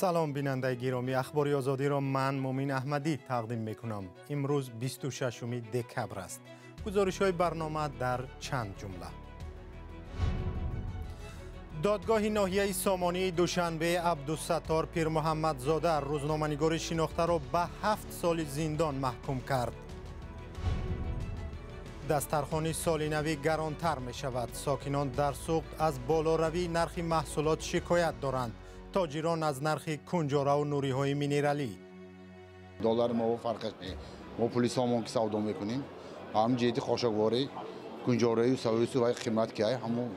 سلام بیننده گرامی، اخبار آزادی را من مومین احمدی تقدیم میکنم. امروز 26 دکبر است. گزارش های برنامه در چند جمله. دادگاه ناحیه سامانی دوشنبه عبدالستار پیر محمدزاده روزنامه‌نگار شناخته را به 7 سال زندان محکوم کرد. دسترخوان سال نوی گرانتر می شود. ساکنان در سوق از بالاروی نرخ محصولات شکایت دارند. تاجران از نرخ کنجاره و نوری های مینرالی. دلار ما فرقش نیست. ما پول سامان که سودا میکنیم. هم جهت خاشاکواری کنجاره و سویس و قیمت که همون.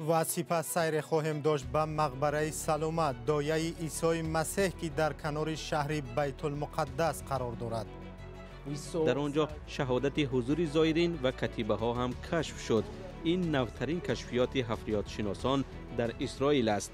و سپس سیر خواهیم داشت به مقبره سلامت دایه عیسی مسیح که در کنار شهر بیت المقدس قرار دارد. در آنجا شهادت حضور زائرین و کتیبه ها هم کشف شد. این نوترین کشفیات حفریات شناسان در اسرائیل است.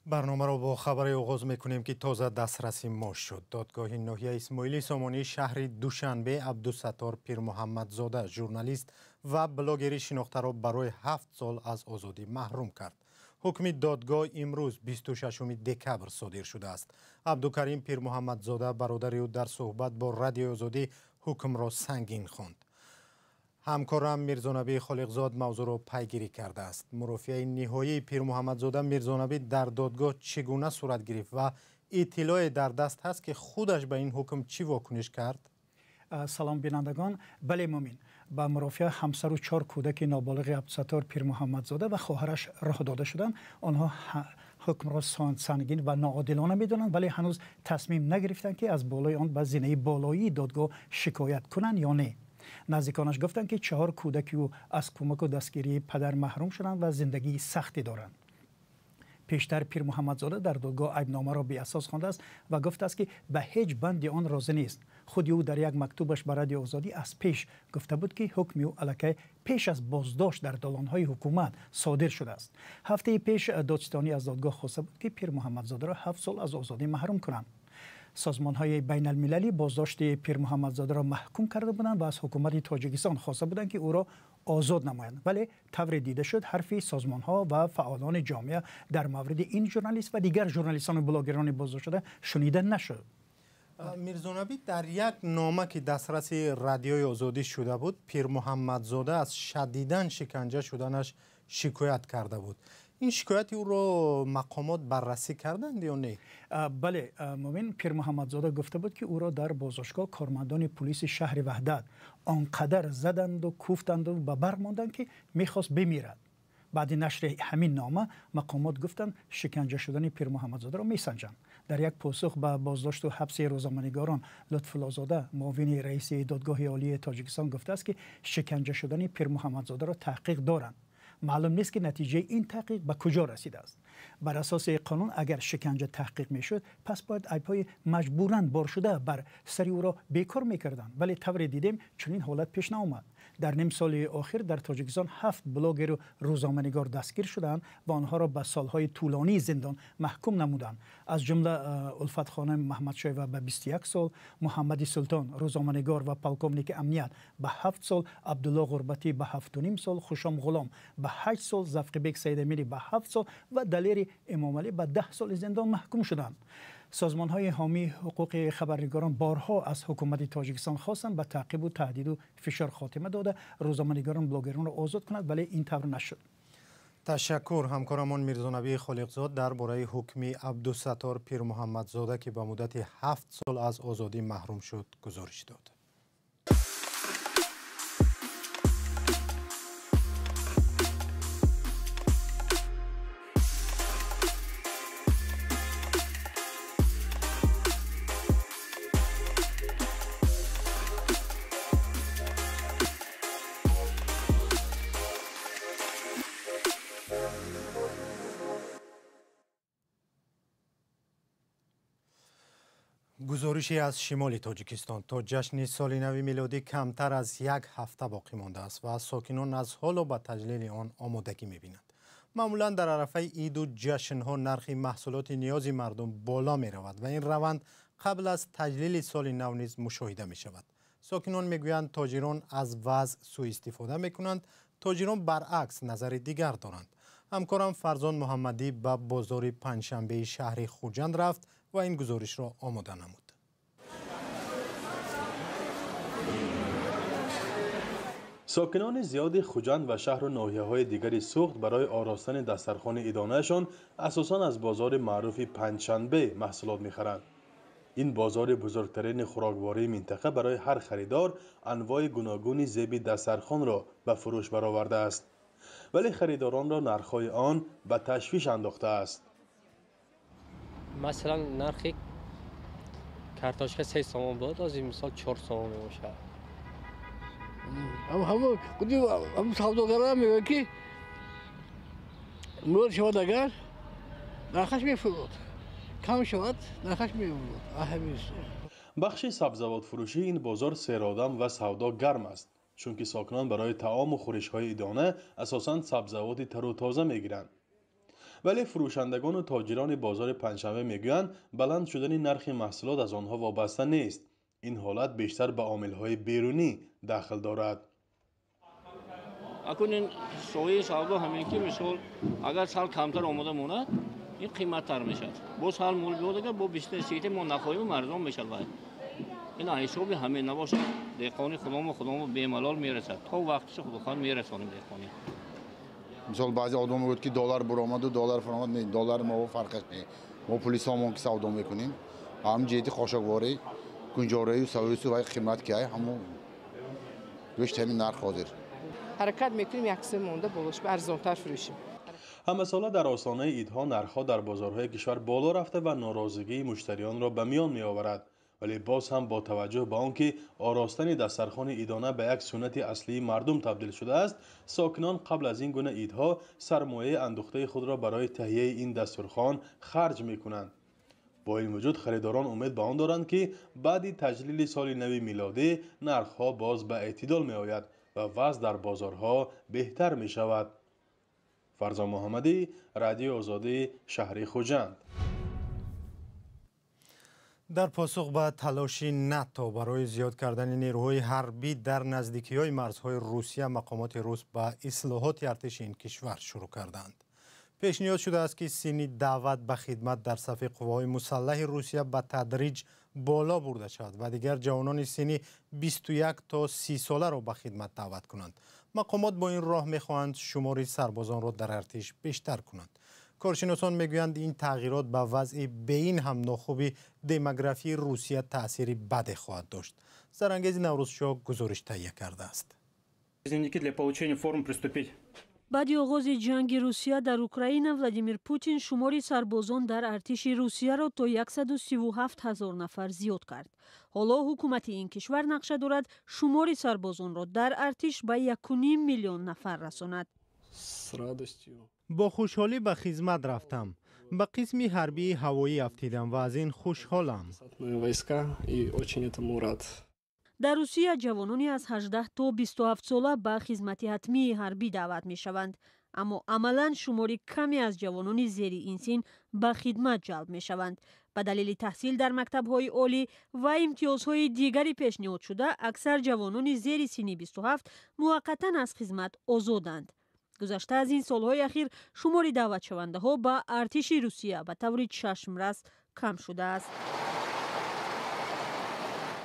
برنامه را با خبر آغاز میکنیم که تازه دسترسی ماش شد. دادگاه ناحیه اسماعیلی سامانی شهر دوشنبه عبدالستار پیر محمدزاده ژورنالیست و بلاگری شناخته را برای 7 سال از آزادی محروم کرد. حکم دادگاه امروز 26 دکبر صادر شده است. عبدالکریم پیر محمدزاده برادر او در صحبت با رادیو آزادی حکم را سنگین خواند. همکارم میرزانبی خالقزاد موضوع را پیگیری کرده است. مرافعه نهایی پیر محمدزاده میرزانبی در دادگاه چگونه صورت گرفت و اطلاع در دست هست که خودش به این حکم چی واکنش کرد؟ سلام بینندگان. بله مومین، با مرافعه همسر و 4 کودک نابالغ عبدالستار پیر محمدزاده و خواهرش راه داده شدند. آنها حکم را سنگین و ناعادلانه میدونند، ولی هنوز تصمیم نگرفتند که از بالای آن به زینه بالایی دادگاه شکایت کنند یا نه. نزدیکانش گفتند که 4 کودک او از کمک و دستگیری پدر محروم شدند و زندگی سختی دارند. پیشتر پیر محمدزاده در دادگاه عیبنامه را بی اساس خوانده است و گفته است که به هیچ بند آن راضی نیست. خود او در یک مکتوبش به رادیو آزادی از پیش گفته بود که حکم او الکی پیش از بازداشت در دالان‌های حکومت صادر شده است. هفته پیش دادستانی از دادگاه خواسته بود که پیر محمدزاده را 7 سال از آزادی محروم کنند. سازمان‌های بین المللی بازداشت پیر محمدزاده را محکوم کرده بودند و از حکومت تاجیکستان خواسته بودند که او را آزاد نمایند، ولی طور دیده شد حرفی سازمان‌ها و فعالان جامعه در مورد این ژورنالیست و دیگر ژورنالیستان و بلاگران بازداشت شده شنیده نشد. میرزانبی در یک نامه که دسترس رادیوی آزادی شده بود، پیر محمدزاده از شدیداً شکنجه شدنش شکایت کرده بود. این شکایت او را مقامات بررسی کردند یا نه؟ بله مومن، پیر محمدزاده گفته بود که او را در بازداشتگاه کارمندان پلیس شهر وحدت آنقدر زدند و کوفتند و به برق ماندند که میخواست بمیرد. بعد نشر همین نامه مقامات گفتند شکنجه شدن پیر محمدزاده را میسنجند. در یک پاسخ به بازداشت و حبس روزنامه‌نگاران، لطف‌الله زاده معاون رئیس دادگاه عالی تاجیکستان گفته است که شکنجه شدن پیر محمدزاده را تحقیق دارند. معلوم نیست که نتیجه این تحقیق به کجا رسیده است. بر اساس قانون اگر شکنجه تحقیق میشد، پس باید عیب‌های مجبوراً بار شده بر سر او را بیکار میکردند، ولی طور دیدیم چنین حالت پیش نآمد. در نیم سال اخیر در تاجیکستان 7 بلاگر و روزنامه‌نگار دستگیر شدند و آنها را به سالهای طولانی زندان محکوم نمودند. از جمله الفت خانم محمدشایوه به 21 سال، محمد سلطان روزنامه‌نگار و پلکومنیک امنیت به 7 سال، عبدالله غربتی به 7.5 سال، خوشام غلام به 8 سال، زفقبک سیدامیری به 7 سال و دلیر امامعلی به 10 سال زندان محکوم شدند. سازمان‌های حامی حقوق خبرنگاران بارها از حکومت تاجیکستان خواستند به تعقیب و تهدید و فشار خاتمه داده روزنامه‌نگاران بلاگران را آزاد کند، ولی این طور نشد. تشکر همکارمان میرزانبی خالقزاد درباره حکم عبدالستار پیر محمدزاده که به مدت 7 سال از آزادی محروم شد گزارش داد. گزارشی از شمال تاجیکستان: تا جشن سال نو میلادی کمتر از 1 هفته باقی مانده است و ساکنان از حالا به تجلیل آن آمادگی می‌بینند. معمولا در عرفه عید و جشن‌ها نرخ محصولات نیازی مردم بالا می‌رود و این روند قبل از تجلیل سال نو نیز مشاهده می‌شود. ساکنان میگویند تاجران از وضع سوء استفاده می‌کنند تاجران برعکس نظر دیگر دارند. همکارم فرزان محمدی به بازار پنجشنبه شهر خوجند رفت و این گزارش را آماده نمود. ساکنان زیاد خوجند و شهر و ناحیه‌های دیگری سوخت برای آراستن دسترخوان عیدانه‌شان اساساً از بازار معروف پنجشنبه محصولات می‌خرند. این بازار بزرگترین خوراکواره منطقه برای هر خریدار انواع گوناگون ذبح دسترخوان را به فروش برآورده است. ولی خریداران را نرخ‌های آن به تشویش انداخته است. مثلا نرخ کارتوشک 3 سوم بود، از این مثال 4 سوم میشه. هم سوداگران میگن که مول شود اگر نرخش میفروشد، کم شود نرخش میفروشد. بخش سبزوات فروشی این بازار سیرآدم و سودا گرم است، چون که ساکنان برای طعام و خورش‌های عیدانه اساساً سبزوات تر و تازه میگیرند. ولی فروشندگان و تاجران بازار پنجشنبه میگویند بلند شدن نرخ محصولات از آنها وابسته نیست. این حالت بیشتر به عامل‌های بیرونی دخل دارد. اکنون سوی سودا همین که مثال اگر سال کمتر آمده مونه این قیمت‌تر میشه. با سال مول بیاد اگر با بیشتر سیت ما نخواهیم مردم میشه باید. این حسابی همین نباشه. دهقانی خودمون به ملال میرسد. تا وقتش خودخوان میرسونیم دهقانی. مثال بعضی آدم میگوید که دلار برآمد و دلار فرآمد نه، دلار ما فرقش نه. ما پول سامان که سودا میکنیم هم جهت خوشگواری گنجاره و سرویس و قیمت که همون گوشت همین نرخ حاضر حرکت میکنیم یک سه مونده بالاش به ارزان‌تر فروشیم. همساله در آستانه عیدها نرخ‌ها در بازارهای کشور بالا رفته و ناراضگی مشتریان را به میان می‌آورد. ولی باز هم با توجه به آنکه آراستن دسترخوان عیدانه به یک سنت اصلی مردم تبدیل شده است، ساکنان قبل از این گونه عیدها سرمایه اندوخته خود را برای تهیه این دسترخوان خرج می‌کنند. با این وجود خریداران امید به آن دارند که بعد تجلیل سال نو میلادی نرخ‌ها باز به اعتدال می‌آید و وضع در بازارها بهتر می‌شود. فرزان محمدی، رادیو آزادی، شهر خوجند. در پاسخ به تلاش ناتو برای زیاد کردن نیروهای حربی در نزدیکی‌های مرزهای روسیه، مقامات روس به اصلاحات ارتش این کشور شروع کردند. پیشنهاد شده است که سین دعوت به خدمت در صف قواهای مسلح روسیه به تدریج بالا برده شود و دیگر جوانان سنی 21 تا 30 ساله را به خدمت دعوت کنند. مقامات با این راه می‌خواهند شمار سربازان را در ارتش بیشتر کنند. کارشناسان میگویند این تغییرات به وضع به این هم ناخوبی دموگرافی روسیه تأثیری بد خواهد داشت. سرانگیز نوروزشاه گزارش تهیه کرده است. بعد آغاز جنگ روسیه در اوکراین، ولادیمیر پوتین شمار سربازان در ارتش روسیه را تا 137,000 نفر زیاد کرد. حالا حکومت این کشور نقشه دارد شمار سربازان را در ارتش به 1.5 میلیون نفر رساند. با خوشحالی به خدمت رفتم. به قسم حربی هوایی افتیدم و از این خوشحالم. در روسیه جوانانی از 18 تا 27 ساله به خدمت حتمی حربی دعوت می شوند. اما عملاً شماری کمی از جوانان زیر این سن به خدمت جلب می شوند. به دلیل تحصیل در مکتب‌های عالی و امتیازهای دیگری پیشنهاد شده، اکثر جوانان زیر سن 27 موقتاً از خدمت آزادند. گذشته از این سالهای اخیر شمار دعوت شونده ها به ارتش روسیه به طور چشمرس کم شده است.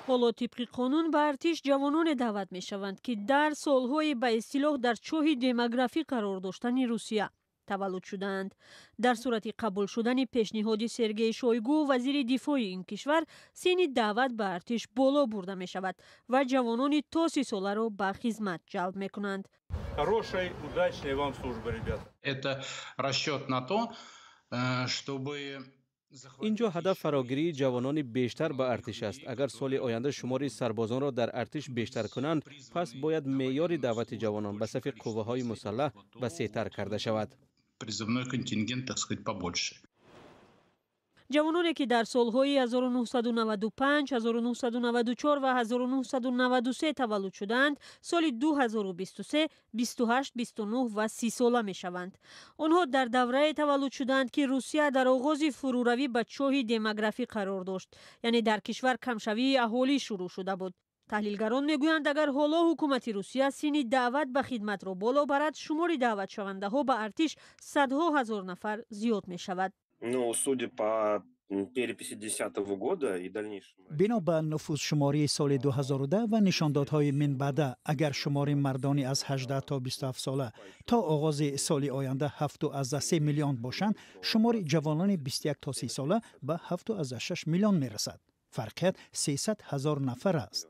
حالا طبق قانون به ارتش جوانان دعوت می شوند که در سالهای به اصطلاح در چاه دموگرافی قرار داشتن روسیه تولد شدند. در صورت قبول شدن پیشنهاد سرگئی شویگو وزیر دفاع این کشور، سن دعوت به ارتش بالا برده می شود و جوانان تا 30 ساله را به خدمت جلب می کنند. Хорошей, удачной вам службы, ребята. Это расчет на то, чтобы اینجا هدف فراگیری جوانان بیشتر به ارتش است. اگر سال آینده شمار سربازان را در ارتش بیشتر کنند، پس باید معیار دعوت جوانان به صف قوه‌های مسلح وسیع‌تر کرده شود. جوانانی که در سالهای 1995, 1994 و 1993 تولد شدند، سال 2023 28, 29 و 30 ساله می شوند. آنها در دوره تولد شدند که روسیه در آغاز فروروی به چاه دموگرافی قرار داشت، یعنی در کشور کمشوی اهالی شروع شده بود. таҳлилгарон мегӯянд, агар ҳоло ҳукумати Русия синни даъват ба хидматро боло барад, шумори даъватшавандаҳо ба артиш садҳо ҳазор нафар зиёд мешавад. бино ба нуфузшумории соли 2010 ва нишондодҳои минбаъда, агар шумори мардони аз 18 то 27 сола то оғози соли оянда 7.3 миллион бошанд, шумори ҷавонони 21 то 30 сола ба 7.6 миллион мерасад. фарқият 300 ҳазор нафар аст.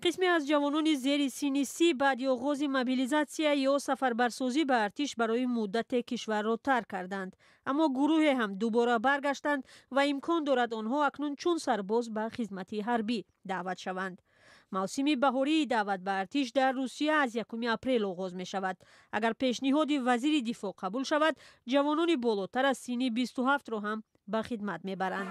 қисме аз ҷавонони зери синни 30 баъди оғози мобилизатсия ё сафарбарсозӣ ба артиш барои муддате кишварро тарк карданд, аммо гурӯҳе ҳам дубора баргаштанд ва имкон дорад онҳо акнун чун сарбоз ба хизмати ҳарбӣ даъват шаванд. мавсими баҳории даъват ба артиш дар Русия аз 1 апрел оғоз мешавад. агар пешниҳоди вазири дифоъ қабул шавад, ҷавонони болотар аз синни 27ро ҳам ба хидмат мебаранд.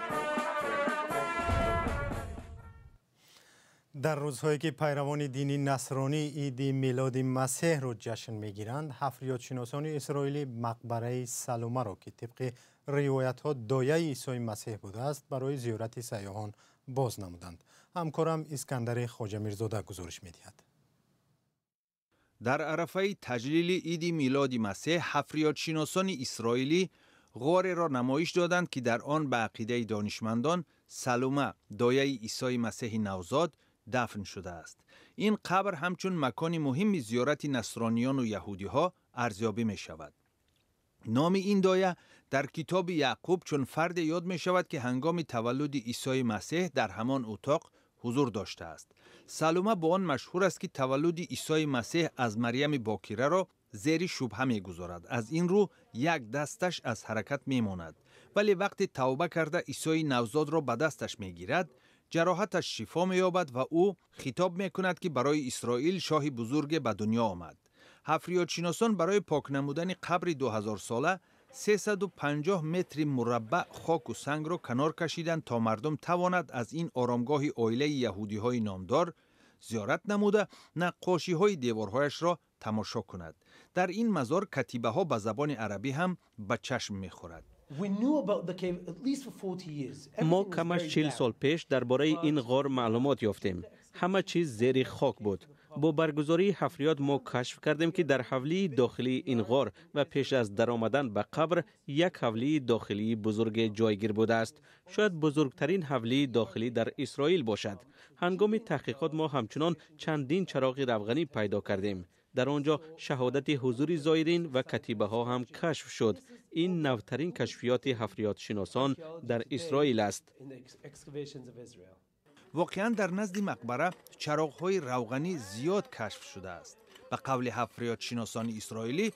дар рӯзҳое ки пайравони дини насронӣ иди милоди масеҳро ҷашн мегиранд, ҳафриётшиносони исроилӣ мақбараи Салумаро ки тибқи ривоятҳо дояи Исои Масеҳ будааст, барои зиёрати сайёҳон боз намуданд. ҳамкорам Искандари Хоҷамирзода гузориш медиҳад. дар арафаи таҷлили иди милоди Масеҳ, ҳафриётшиносони исроилӣ ғореро намоиш доданд ки дар он ба ақидаи донишмандон Салума, дояи Исои Масеҳи навзод, дафн шудааст. ин қабр ҳамчун макони муҳими зиёрати насрониёну яҳудиҳо арзёбӣ мешавад. номи ин доя дар китоби Яъқуб чун фарде ёд мешавад ки ҳангоми таваллуди Исои Масеҳ дар ҳамон утоқ ҳузур доштааст. Салума бо он машҳур аст ки таваллуди Исои Масеҳ аз Марьями бокираро зери шубҳа мегузорад. аз ин рӯ як дасташ аз ҳаракат мемонад, вале вақте тавба карда Исои навзодро ба дасташ мегирад, ҷароҳаташ шифо меёбад ва ӯ хитоб мекунад ки барои Исроил шоҳи бузурге ба дунё омад. ҳафриётшиносон барои пок намудани қабри 2000 сола 350 метри мураббаъ хоку сангро канор кашиданд то мардум тавонад аз ин оромгоҳи оилаи яҳудиҳои номдор зиёрат намуда наққошиҳои деворҳояшро тамошо кунад. дар ин мазор катибаҳо ба забони арабӣ ҳам ба чашм мехӯрад. мо камаш 40 сол пеш дар бораи ин ғор маълумот ёфтем. ҳама чиз зери хок буд. бо баргузории ҳафриёт мо кашф кардем ки дар ҳавлии дохилии ин ғор ва пеш аз даромадан ба қабр як ҳавлии дохилии бузурге ҷойгир будааст. шояд бузургтарин ҳавлии дохилӣ дар Исроил бошад. ҳангоми таҳқиқот мо ҳамчунон чандин чароғи равғанӣ пайдо кардем. дар он ҷо шаҳодати ҳузури зоирин ва катибаҳо ҳам кашф шуд. ин навтарин кашфиёти ҳафриётшиносон дар Исроил аст. воқеан дар назди мақбара чароғҳои равғанӣ зиёд кашф шудааст. ба қавли ҳафриётшиносони исроилӣ,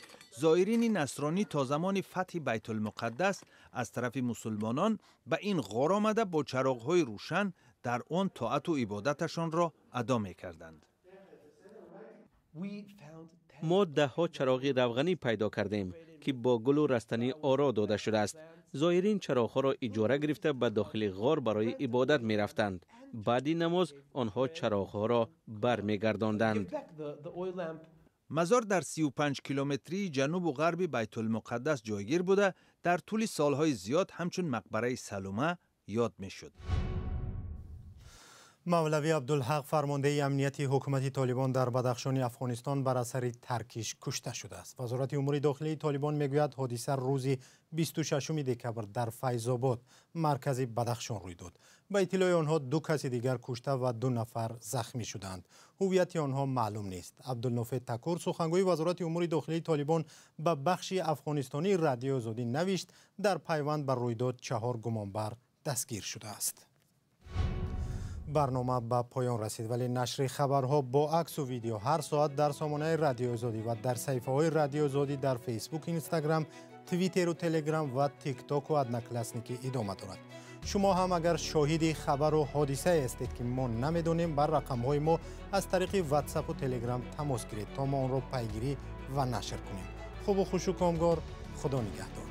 зоирини насронӣ то замони фатҳи Байтулмуқаддас аз тарафи мусулмонон ба ин ғор омада бо чароғҳои рӯшан дар он тоату ибодаташонро адо мекарданд. мо даҳҳо чароғи равғанӣ пайдо кардем ки бо гулу растанӣ оро дода шудааст. зоирин чароғҳоро иҷора гирифта ба дохили ғор барои ибодат мерафтанд. баъди намоз онҳо чароғҳоро бармегардонданд. мазор дар 35 километрии ҷанубу ғарби Байтулмуқаддас ҷойгир буда, дар тӯли солҳои зиёд ҳамчун мақбараи Салума ёд мешуд. мавлавӣ Абдулҳақ, фармондаи амнияти ҳукумати Толибон дар Бадахшони Афғонистон бар асари таркиш кушта шудааст. вазорати умури дохилии Толибон мегӯяд, ҳодиса рӯзи 26 декабр дар Файзобод, маркази Бадахшон рӯй дод. ба иттилои онҳо 2 каси дигар кушта ва 2 нафар захмӣ шуданд. ҳувияти онҳо маълум нест. Абдулнофе Такур, сухангӯи вазорати умури дохилии Толибон, ба бахши афғонистонии радиои озодӣ навишт, дар пайванд ба рӯйдод 4 гумонбар дастгир шудааст. барнома ба поён расид, вале нашри хабарҳо бо аксу видео ҳар соат дар сомонаи радиои озодӣ ва дар саҳифаҳои радиои озодӣ дар фейсбук, инстаграм, твиттеру телеграм ва тиктоку одноклассники идома дорад. шумо ҳам агар шоҳиди хабару ҳодисае ҳастед ки мо намедонем, бар рақамҳои мо аз тариқи ватсапу телеграм тамос гиред то мо онро пайгирӣ ва нашр кунем. хубу хушу комгор. худо нигаҳдор.